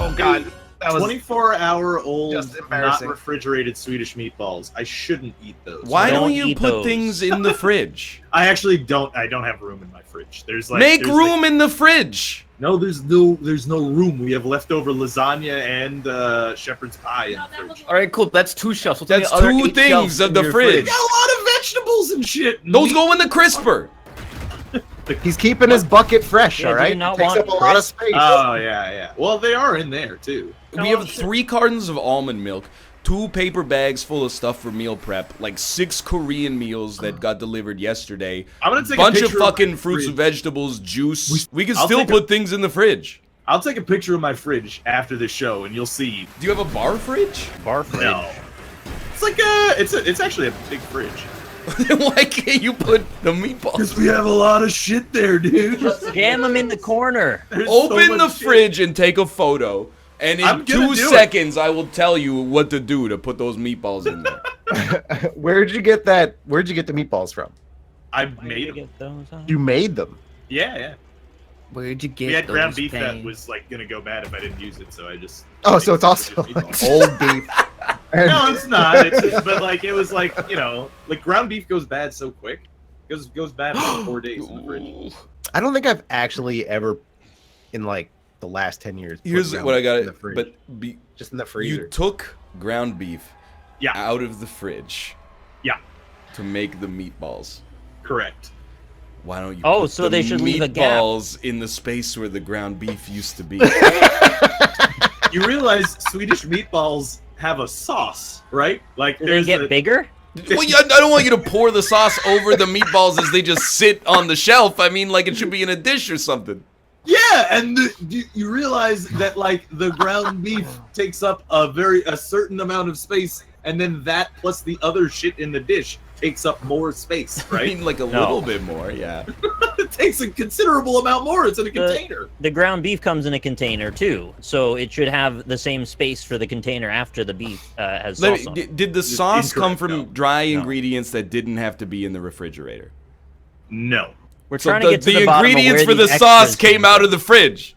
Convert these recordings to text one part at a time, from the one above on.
Oh god. That was 24-hour-old, just not embarrassing. refrigerated Swedish meatballs. I shouldn't eat those. Why don't you eat put those. things in the fridge? I actually don't. I don't have room in my fridge. There's like Make room in the fridge. No, there's no room. We have leftover lasagna and shepherd's pie in the fridge. All right, cool. That's 2 shelves. What's on That's the other 2 8 things shelves of in the your fridge. Got a lot of vegetables and shit. Those go in the crisper. He's keeping his bucket fresh, Yeah, all do you right? not Takes want up a lot of space. Oh yeah. Well, they are in there too. We have 3 cartons of almond milk, 2 paper bags full of stuff for meal prep, like 6 Korean meals that got delivered yesterday. I'm gonna take bunch a of picture fucking my fruits and fridge. vegetables, juice. We can I'll still take put things in the fridge. I'll take a picture of my fridge after the show, and you'll see. Do you have a bar fridge? Bar fridge. No, it's like it's actually a big fridge. Why can't you put the meatballs? Because we have a lot of shit there, dude. Jam them in the corner. There's so Open the much shit. fridge and take a photo. And I'm in gonna 2 do it. seconds, I will tell you what to do to put those meatballs in there. Where'd you get that? Where'd you get the meatballs from? I Where made do you them. get those on? You made them. Yeah. Where'd you get We had ground those beef that things? was like gonna go bad if I didn't use it, so I just. Oh, so it's also Just like meatballs. old beef. No, it's not. It's just, but like it was like like ground beef goes bad so quick. Goes bad in 4 days in the fridge. I don't think I've actually ever, in like the last 10 years. put Here's ground what I beef got. in the fridge. But just in the freezer. you took ground beef Yeah. out of the fridge. Yeah. To make the meatballs. Correct. Why don't you Oh, put so the they should leave a gap. meatballs in the space where the ground beef used to be? You realize Swedish meatballs have a sauce, right? Like Do they there's get bigger? Well, yeah, I don't want you to pour the sauce over the meatballs as they just sit on the shelf. I mean, like it should be in a dish or something. Yeah, and you realize that like the ground beef takes up a certain amount of space, and then that plus the other shit in the dish takes up more space, I right? mean, like a No. little bit more, yeah. It takes a considerable amount more. It's in a container. The ground beef comes in a container too, so it should have the same space for the container after the beef has sauce on it. Did the sauce come incorrect, from no. dry No. ingredients that didn't have to be in the refrigerator? No. We're So trying to get to the the bottom of ingredients where for the these sauce extras came out of the fridge.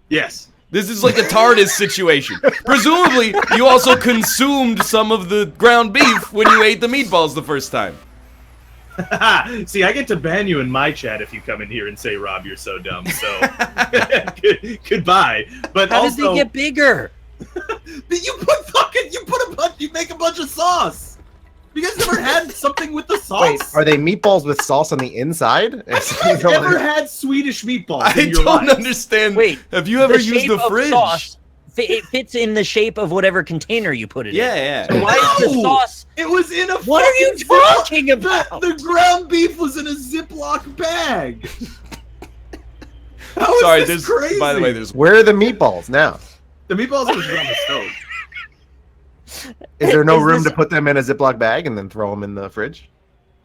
Yes. This is like a TARDIS situation. Presumably, you also consumed some of the ground beef when you ate the meatballs the first time. See, I get to ban you in my chat if you come in here and say, "Rob, you're so dumb." So, goodbye. But How also, did they get bigger? you make a bunch of sauce. You guys never had something with the sauce? Wait, are they meatballs with sauce on the inside? I've never had Swedish meatballs I in your don't life. understand. Wait, Have you ever the used shape the of fridge? sauce, it fits in the shape of whatever container you put it in. Yeah, So yeah. why is the No! sauce? It was in a. What are you fucking Ziploc- talking about? The ground beef was in a Ziploc bag. How is Sorry, this there's. crazy? By the way, there's. Where are the meatballs now? The meatballs was on the stove. Is there no Is room this- to put them in a Ziploc bag and then throw them in the fridge?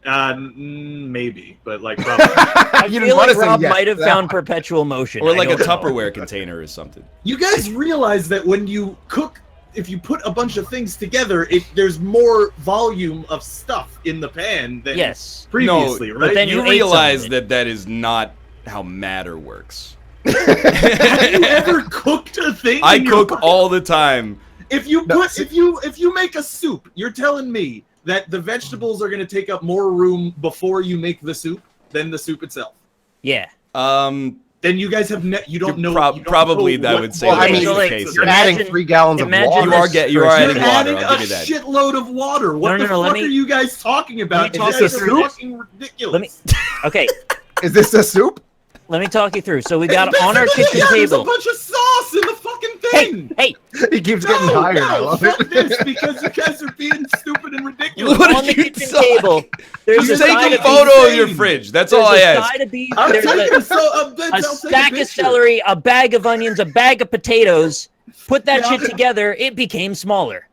Maybe, but like probably. I You didn't feel wanna like say Rob yes might have to that found one. perpetual motion. Or I like a don't know. Tupperware container or something. You guys realize that when you cook, if you put a bunch of things together, there's more volume of stuff in the pan than Yes. previously, No, right? then you you ate realize some of that that is not how matter works. Have you ever cooked a thing? I in your cook all the time. If you No, put if you make a soup, you're telling me that the vegetables are going to take up more room before you make the soup than the soup itself. Yeah. Then you guys have you don't know. prob- you don't probably know that what would say Well, I that mean, is the like, case. You're yeah. adding Imagine- 3 gallons of imagine water. You are get- you are first. adding You're water, adding I'll a give you that. shitload of water. What No, the no, let fuck me- are you guys talking about? me You talk guys this are through. fucking ridiculous. Let me. Okay. Is this a soup? Let me talk you through. So we got It's on our basically- kitchen yeah, there's a table. bunch of sauce in the fucking thing. Hey, He keeps getting tired. I love fuck it. this because you guys are being stupid and ridiculous. What on did the you kitchen talk? table. There's Just a take side a of photo beef. of your fridge. That's all I There's a ask. side of beef. I'm There's taking a I'll a take stack of picture. celery, a bag of onions, a bag of potatoes. Put that Yeah. shit together, it became smaller.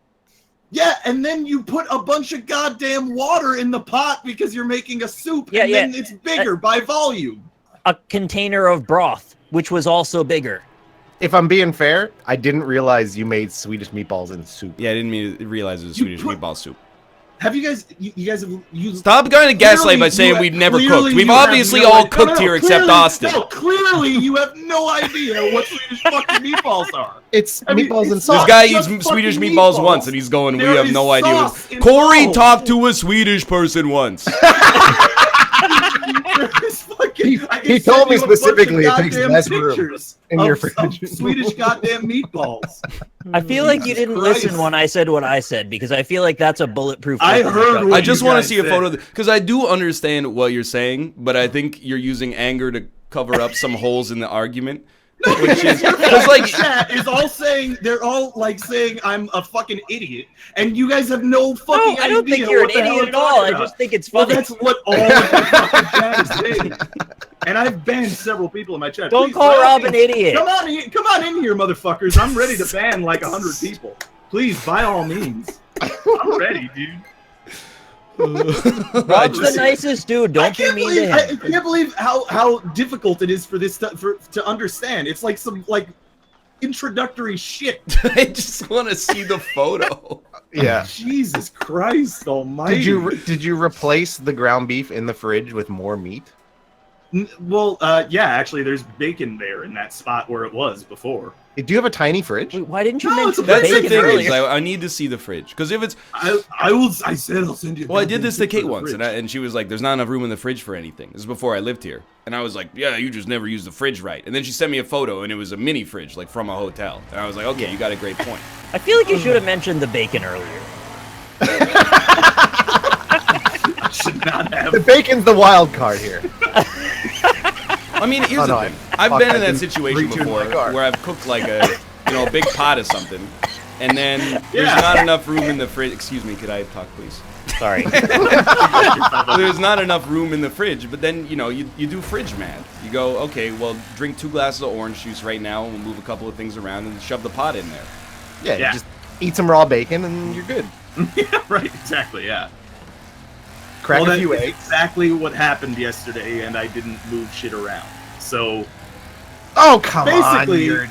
Yeah, and then you put a bunch of goddamn water in the pot because you're making a soup, Yeah, and yeah. then it's bigger by volume. A container of broth, which was also bigger. If I'm being fair, I didn't realize you made Swedish meatballs in soup. Yeah, I didn't realize it was You Swedish put- meatball soup. have you guys? You guys have you Stop going to gaslight by saying we've never cooked. We've obviously all cooked here except Austin. No, clearly you have no idea what Swedish fucking meatballs are. It's I mean, meatballs and it's sauce. This guy just eats Swedish fucking meatballs meatballs. once, and he's going, we There have is no idea. sauce Corey involved. talked to a Swedish person once. He told me specifically it takes less room in your fridge. Swedish goddamn meatballs. I feel like you Jesus didn't Christ. listen when I said what I said, because I feel like that's a bulletproof. I weapon. heard what I just you want to guys see a said. photo, because I do understand what you're saying, but I think you're using anger to cover up some holes in the argument. Which is, because like, chat is all saying, they're all like saying I'm a fucking idiot, and you guys have no fucking No, I don't idea think you're an what the hell idiot I'm at all. talking I about. just think it's Well, funny. that's what all of the fucking chat is saying. And I've banned several people in my chat. Don't Please, call by all Rob an means, idiot. Come on in here, motherfuckers. I'm ready to ban like 100 people. Please, by all means. I'm ready, dude. Rob's the nicest dude. Don't be mean to him. I can't believe how difficult it is for this to understand. It's like some like introductory shit. I just want to see the photo. Yeah. Jesus Christ Almighty! Did you replace the ground beef in the fridge with more meat? Well, yeah. Actually, there's bacon there in that spot where it was before. Do you have a tiny fridge? Wait, why didn't you No, mention That's the bacon thing earlier? is, I need to see the fridge, because if it's, I said I'll send you. a well, I did goddamn this to picture Kate of the once, fridge. and she was like, "There's not enough room in the fridge for anything." This is before I lived here, and I was like, "Yeah, you just never use the fridge right." And then she sent me a photo, and it was a mini fridge, like from a hotel, and I was like, "Okay, you got a great point." I feel like you should have mentioned the bacon earlier. I should not have. The bacon's the wild card here. I mean, here's the no, thing. I've been in that didn't situation reach in before my car. where I've cooked like a big pot of something, and then there's Yeah. not enough room in the fridge. Excuse me, could I talk, please? Sorry. There's not enough room in the fridge, but then, you do fridge math. You go, okay, well, drink 2 glasses of orange juice right now, and we'll move a couple of things around and shove the pot in there. Yeah, Yeah. you just eat some raw bacon and you're good. Yeah, right. Exactly. Yeah. Crack Well, a few that's eggs. exactly what happened yesterday, and I didn't move shit around. So Oh, come basically, on.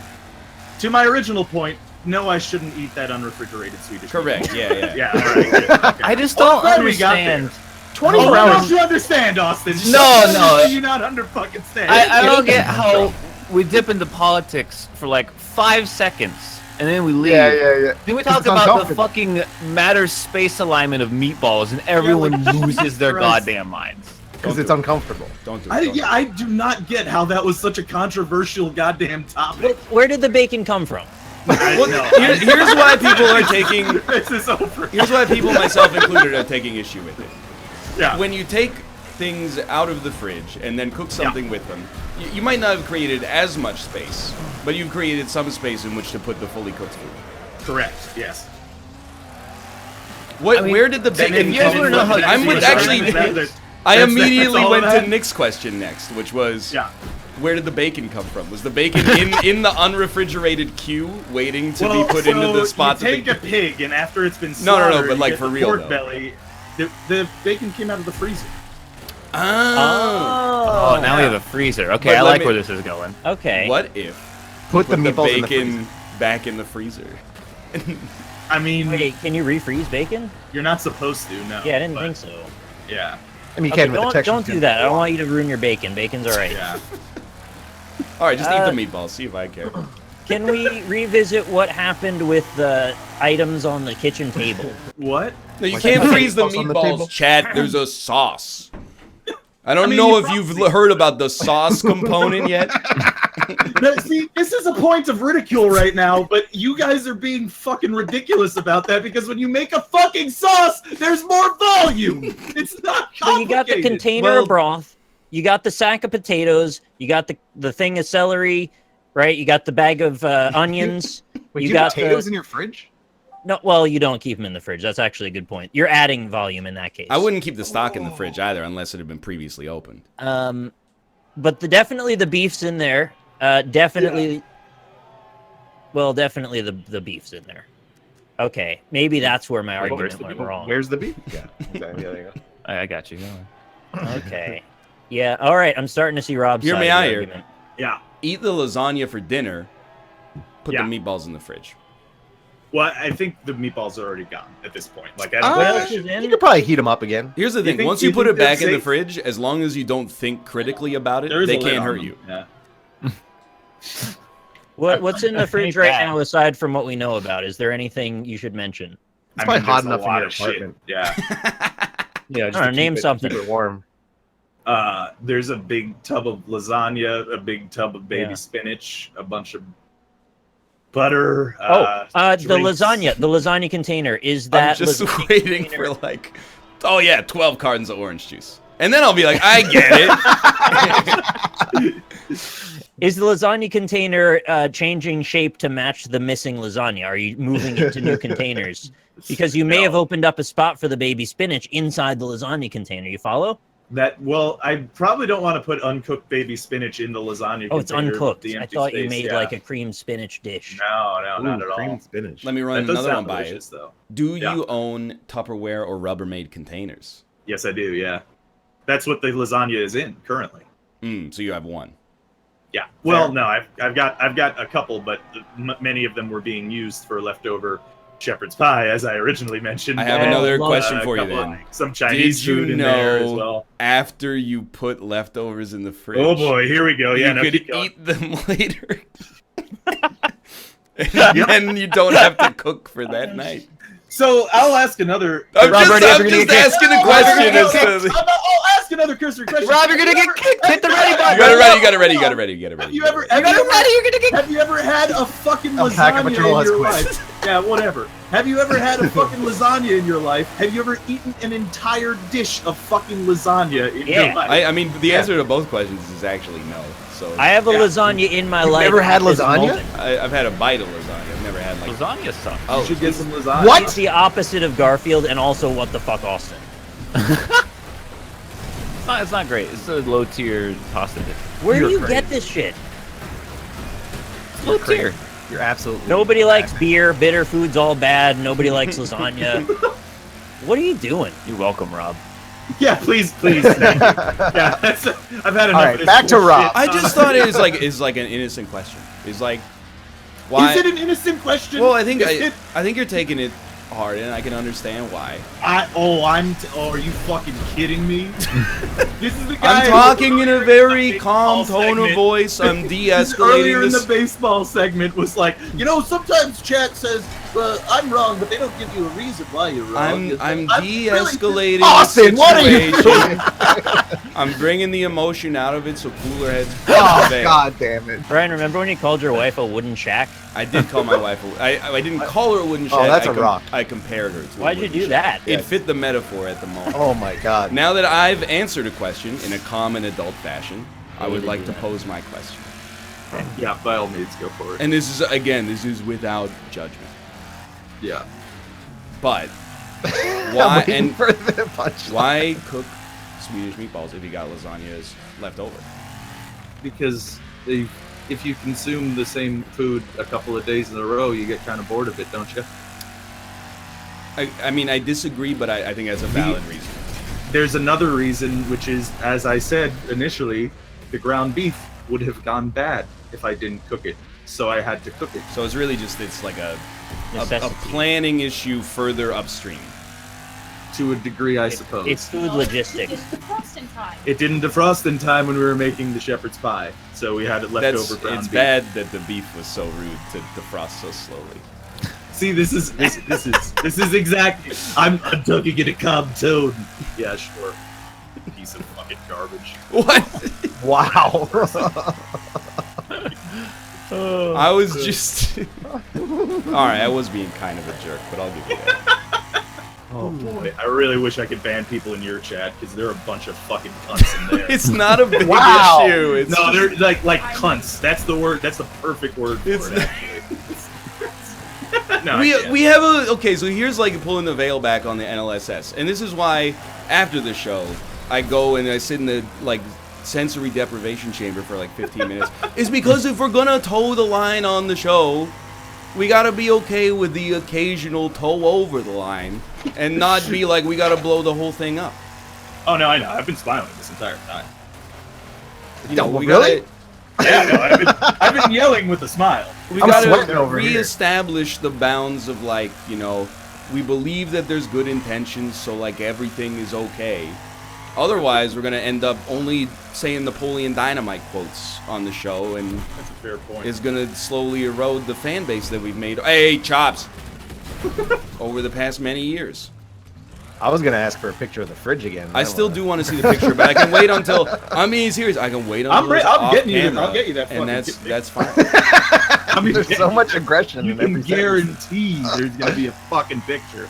to my original point, no, I shouldn't eat that unrefrigerated Swedish. Correct, yeah. Yeah. All right. Good. Okay. I just Well, don't glad we got understand. there. 24 Oh, hours. don't you understand, Austin? No. You not under fucking stand. I don't get how we dip into politics for like 5 seconds and then we leave. Yeah. Then we Because talk it's about the uncomfortable. fucking matter space alignment of meatballs, and everyone loses their Christ. goddamn minds. Because it's uncomfortable. Don't do it. I do not get how that was such a controversial goddamn topic. Where did the bacon come from? Well, here's why people are taking. This is over. Here's why people, myself included, are taking issue with it. Yeah. When you take things out of the fridge and then cook something with them, you might not have created as much space, but you've created some space in which to put the fully cooked food. Correct. Yes. Where did the bacon if you guys come wanna know from? how I'm with actually- I that's immediately all went that? to Nick's question next, which was, Yeah. where did the bacon come from? Was the bacon in the unrefrigerated queue waiting to be put into the spot? You take a pig, and after it's been No, slaughtered, but like you get for the real, pork though. belly. The bacon came out of the freezer. Oh. Oh, now we have a freezer. Okay, But I let like me- where this is going. Okay. What if Put the put the meatballs in the bacon freezer. back in the freezer? I mean, Wait, can you refreeze bacon? you're not supposed to. No. Yeah, I didn't but, think so. Yeah. I mean, you Okay, can with the don't texture. do that. I don't want you to ruin your bacon. Bacon's alright. Yeah. All right, just eat Uh, the meatballs. See if I care. Can we revisit what happened with the items on the kitchen table? What? No, you Like can't the freeze the meatballs on the table? meatballs, Chad. There's a sauce. I don't mean, know you if you've heard about the sauce component yet. No, see, this is a point of ridicule right now, but you guys are being fucking ridiculous about that because when you make a fucking sauce, there's more volume. It's not complicated. So you got the container Well- of broth, you got the sack of potatoes, you got the thing of celery, right? You got the bag of onions. Wait, you you got have potatoes the, in your fridge? no. Well, you don't keep them in the fridge. That's actually a good point. You're adding volume in that case. I wouldn't keep the stock in the fridge either unless it had been previously opened. But definitely the beef's in there. Definitely. Well, definitely the beef's in there. Okay, maybe that's where my argument went wrong. Where's the beef? Yeah, exactly. Yeah, there you go. I got you. Okay. Yeah. All right. I'm starting to see Rob's Hear side me of the out here. argument. Yeah. Eat the lasagna for dinner. Put Yeah. the meatballs in the fridge. Well, I think the meatballs are already gone at this point. Like, I Uh, don't What think else I should- is in? You could probably heat them up again. Here's the thing: think- once you you put think it back they're in the safe? fridge, as long as you don't think critically about it, There is they a lid can't on hurt them. you. Yeah. What's in the fridge hate right that. now aside from what we know about? Is there anything you should mention? It's probably hot there's a enough in lot your of shit. apartment. Yeah. Yeah, I don't know, name something. Keep it warm. There's a big tub of lasagna, a big tub of baby Yeah. spinach, a bunch of butter. The drinks. lasagna container, is I'm that just lasagna waiting container- for like, oh yeah, 12 cartons of orange juice, and then I'll be like, I get it. Is the lasagna container changing shape to match the missing lasagna? Are you moving it to new containers? Because you may No. have opened up a spot for the baby spinach inside the lasagna container. You follow? Well, I probably don't want to put uncooked baby spinach in the lasagna. Oh, it's container with uncooked. the I empty thought you space, made yeah. like a cream spinach dish. No, not at Cream all. spinach. Let me That run does another one sound by delicious, it. though. Do Yeah. you own Tupperware or Rubbermaid containers? Yes, I do. Yeah, that's what the lasagna is in currently. So you have one. Yeah. Well, no, I've got a couple, but many of them were being used for leftover shepherd's pie, as I originally mentioned. I have Oh, another love question a for you couple of- then. Some Chinese Did you food in there as know well. after you put leftovers in the fridge, Oh boy, here we go. Yeah, you no, could keep going. eat them later, and then you don't have to cook for that night. So I'll ask another. I'm Robert, just, you're I'm gonna just get kicked. asking a Robert, question you're as gonna to. get kicked. I'll ask another cursory question. Rob, you're gonna get kicked. Hit the ready button. You got it ready. You got it ready. You got it ready. You got it ready. Have you ever? You got it ready. You're gonna get. Have you ever had a fucking El Paca lasagna Patrol in has your quit. life? Yeah, whatever. Have you ever had a fucking lasagna in your life? Have you ever eaten an entire dish of fucking lasagna in Yeah. your life? I mean, the answer to both questions is actually no. So I have a Yeah. lasagna in my life. never had at this lasagna? moment. I've had a bite of lasagna. I've never had like. Lasagna sucks. Oh, You should get some lasagna. What? It's the opposite of Garfield, and also what the fuck, Austin. It's not great. It's a low tier pasta dish. Where do You're you crazy. get this shit? It's low tier. You're absolutely. Nobody likes beer. Bitter food's all bad. Nobody likes lasagna. What are you doing? You're welcome, Rob. Yeah, please. Thank you. Yeah, that's, I've had enough. All right, of this back to bullshit. Rob. I just thought it is like an innocent question. It's like, why? Is it an innocent question? Well, I think Is it- I think you're taking it hard, and I can understand why. are you fucking kidding me? This is the guy. I'm talking in a very baseball calm tone of segment. voice. I'm Earlier de-escalating in this. the baseball segment was like, sometimes chat says I'm wrong, but they don't give you a reason why you're wrong. I'm really- de-escalating Austin, the what are you situation. I'm bringing the emotion out of it so cooler heads Oh prevail. God damn it! Brian, remember when you called your wife a wooden shack? I did call my wife. I didn't call her a wooden Oh, shack. that's I a rock. I compared her to. a Why'd you wooden do shack. that? It fit the metaphor at the moment. Oh my God! Now that I've answered a question in a calm and adult fashion, I would like to pose my question. Yeah, by all means, go for it. And this is without judgment. Yeah. But I'm why waiting and for the punchline. why cook Swedish meatballs if you got lasagnas left over? Because if you consume the same food a couple of days in a row, you get kind of bored of it, don't you? I mean, I disagree, but I think that's a valid reason. There's another reason, which is, as I said initially, the ground beef would have gone bad if I didn't cook it. So I had to cook it. So it's really just it's like a Necessity. planning issue further upstream. To a degree, I suppose. It's food logistics. It's the frost in time. It didn't defrost in time when we were making the shepherd's pie, so we had it left over ground It's beef. bad that the beef was so rude to defrost so slowly. See, this is exactly. I'm talking in a calm tone. Yeah, sure. Piece of fucking garbage. What? Wow. I was just. Alright, I was being kind of a jerk, but I'll give you that. Oh boy, I really wish I could ban people in your chat because they're a bunch of fucking cunts in there. It's not a big Wow. issue. It's No, they're like cunts. That's the word. That's the perfect word for It's it. not- Actually. No, I can't. we have a okay. So here's like pulling the veil back on the NLSS, and this is why after the show I go and I sit in the like sensory deprivation chamber for like 15 minutes. Is because if we're gonna toe the line on the show, we gotta be okay with the occasional toe over the line, and not be like we gotta blow the whole thing up. Oh no, I know. I've been smiling this entire time. You know, No, we really? gotta. Yeah, no, I've been yelling with a smile. We I'm gotta sweating over here. reestablish the bounds of like, you know, we believe that there's good intentions, so like everything is okay. Otherwise, we're gonna end up only saying Napoleon Dynamite quotes on the show, and That's a fair point. is gonna slowly erode the fan base that we've made. Hey, Chops! Over the past many years. I was gonna ask for a picture of the fridge again. I still do want to see the picture, but I can wait until. I'm being serious. I can wait until. it's I'm off getting you. camera, I'll get you that fucking and picture. that's fine. I mean, There's so much aggression you in can every sentence. guarantee there's gonna be a fucking picture.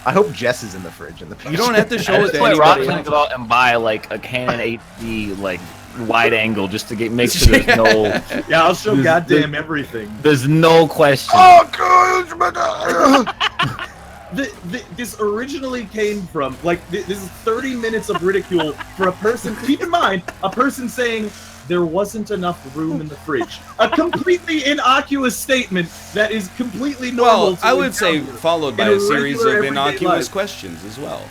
I hope Jess is in the fridge in the picture. You don't have to show At it this to point, Rock's anybody gonna else. go out and buy like a Canon 8D like wide angle just to make sure there's no Yeah, I'll show This- goddamn everything. there's no question. This originally came from this is 30 minutes of ridicule for a person. Keep in mind, a person saying there wasn't enough room in the fridge. A completely innocuous statement that is completely normal. Well, to I would say encounter followed by in a series regular, of everyday innocuous life. questions as well.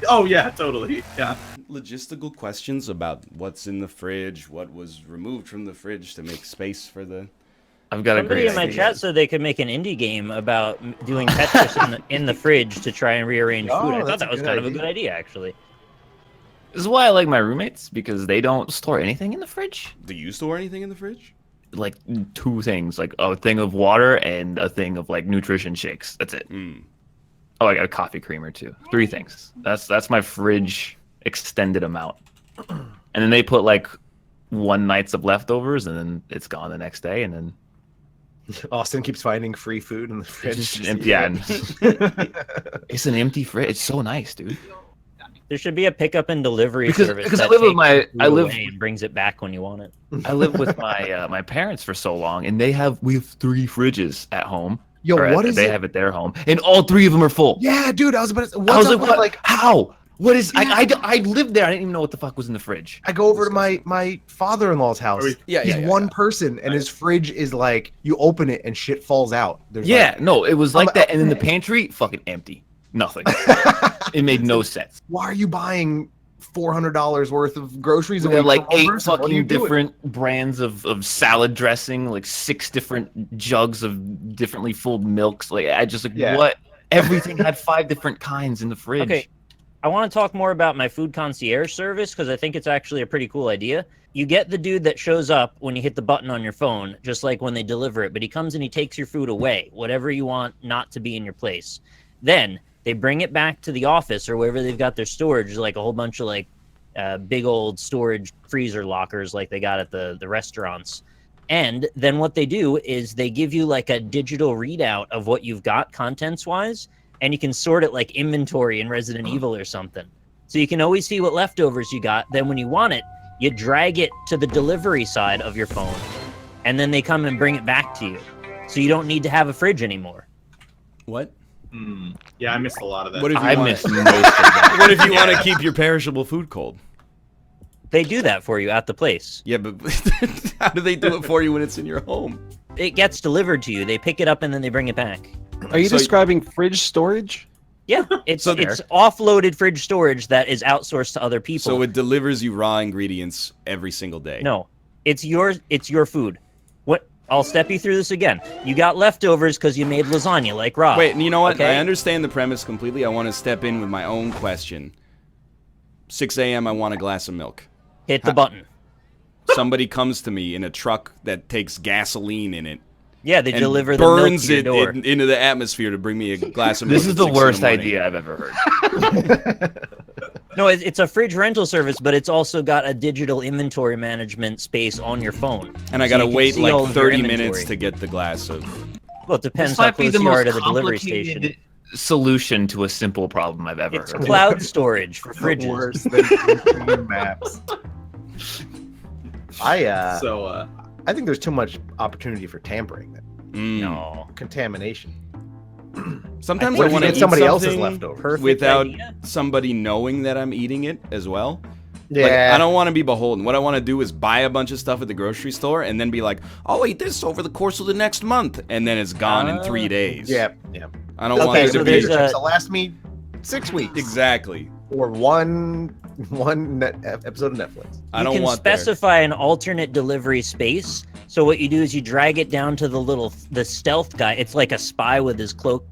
Oh yeah, totally. Yeah. Logistical questions about what's in the fridge, what was removed from the fridge to make space for the. I've got a Somebody great in my idea. chat said they could make an indie game about doing Tetris in the fridge to try and rearrange Oh, food. I thought that's a that was good kind of a idea. good idea, actually. This is why I like my roommates, because they don't store anything in the fridge. Do you store anything in the fridge? Like 2 things, like a thing of water and a thing of like nutrition shakes. That's it. Mm. Oh, I got a coffee creamer too. 3 things. That's my fridge extended amount. And then they put like 1 night's of leftovers, and then it's gone the next day, and then Austin keeps finding free food in the it's fridge. just empty. Yeah, and it's an empty fridge. It's so nice, dude. There should be a pickup and delivery Because- service because I that live with takes my- your food I live- away and brings it back when you want it. I lived with my my parents for so long, and we have 3 fridges at home. Yo, Or what is they it? have at their home, and all 3 of them are full. Yeah, dude, I was about to. I What's was up like, with, what? like, How? What is? Yeah. I lived there. I didn't even know what the fuck was in the fridge. I go over to my father-in-law's house. Yeah, He's yeah, one yeah. person, and his fridge is like you open it and shit falls out. There's Yeah, no, it was like I'm- that, and then the pantry, fucking empty, nothing. It made no sense. Why are you buying $400 worth of groceries? We a have week like for one 8 person? What are you fucking doing? different brands of salad dressing, like 6 different jugs of differently filled milks. Like I just like Yeah. what? Everything had 5 different kinds in the fridge. Okay, I want to talk more about my food concierge service because I think it's actually a pretty cool idea. You get the dude that shows up when you hit the button on your phone, just like when they deliver it, but he comes and he takes your food away, whatever you want not to be in your place. Then they bring it back to the office or wherever they've got their storage, like a whole bunch of like big old storage freezer lockers like they got at the restaurants. And then what they do is they give you like a digital readout of what you've got contents wise, and you can sort it like inventory in Resident Evil or something. So you can always see what leftovers you got. Then when you want it, you drag it to the delivery side of your phone, and then they come and bring it back to you. So you don't need to have a fridge anymore. What? Yeah, I missed a lot of that. What if you I want? missed most of that. What if you want to keep your perishable food cold? They do that for you at the place. Yeah, but how do they do it for you when it's in your home? It gets delivered to you. They pick it up and then they bring it back. Are you So- describing fridge storage? Yeah, it's So it's offloaded fridge storage that is outsourced to other people. So it delivers you raw ingredients every single day. No, it's your food. What? I'll step you through this again. You got leftovers because you made lasagna, like Rob. Wait, you know what? Okay? I understand the premise completely. I want to step in with my own question. 6 a.m. I want a glass of milk. Hit the button. Somebody comes to me in a truck that takes gasoline in it Yeah, they and deliver the milk burns to your it door. into the atmosphere to bring me a glass of milk. This is at the 6 in worst morning. idea I've ever heard. No, it's a fridge rental service, but it's also got a digital inventory management space on your phone. And I So gotta you can wait see all like of your 30 minutes inventory. to get the glass of. Well, it depends This how might be close the you are most to the delivery complicated station. solution to a simple problem I've ever It's heard. cloud storage for fridges. Worse than Google Maps. I think there's too much opportunity for tampering, No. contamination. Sometimes What I if you want to get eat somebody else's something leftovers? Perfect without idea. somebody knowing that I'm eating it as well. Yeah, Like, I don't want to be beholden. What I want to do is buy a bunch of stuff at the grocery store and then be like, I'll eat this over the course of the next month, and then it's gone in 3 days. Yeah. I don't want Okay, there so to there's be a- to last me 6 weeks. exactly. or one episode of Netflix. I don't you can want there. specify an alternate delivery space. So what you do is you drag it down to the stealth guy. It's like a spy with his cloak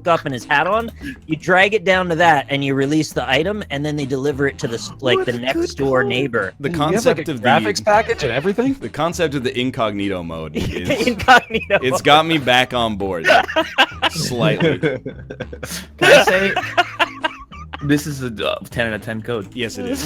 up and his hat on. You drag it down to that, and you release the item, and then they deliver it to the next door neighbor. The You have concept like a of graphics the package and everything. the concept of the incognito mode is Incognito. it's got me back on board slightly. Can I say this is a 10 out of 10 code? Yes, it is.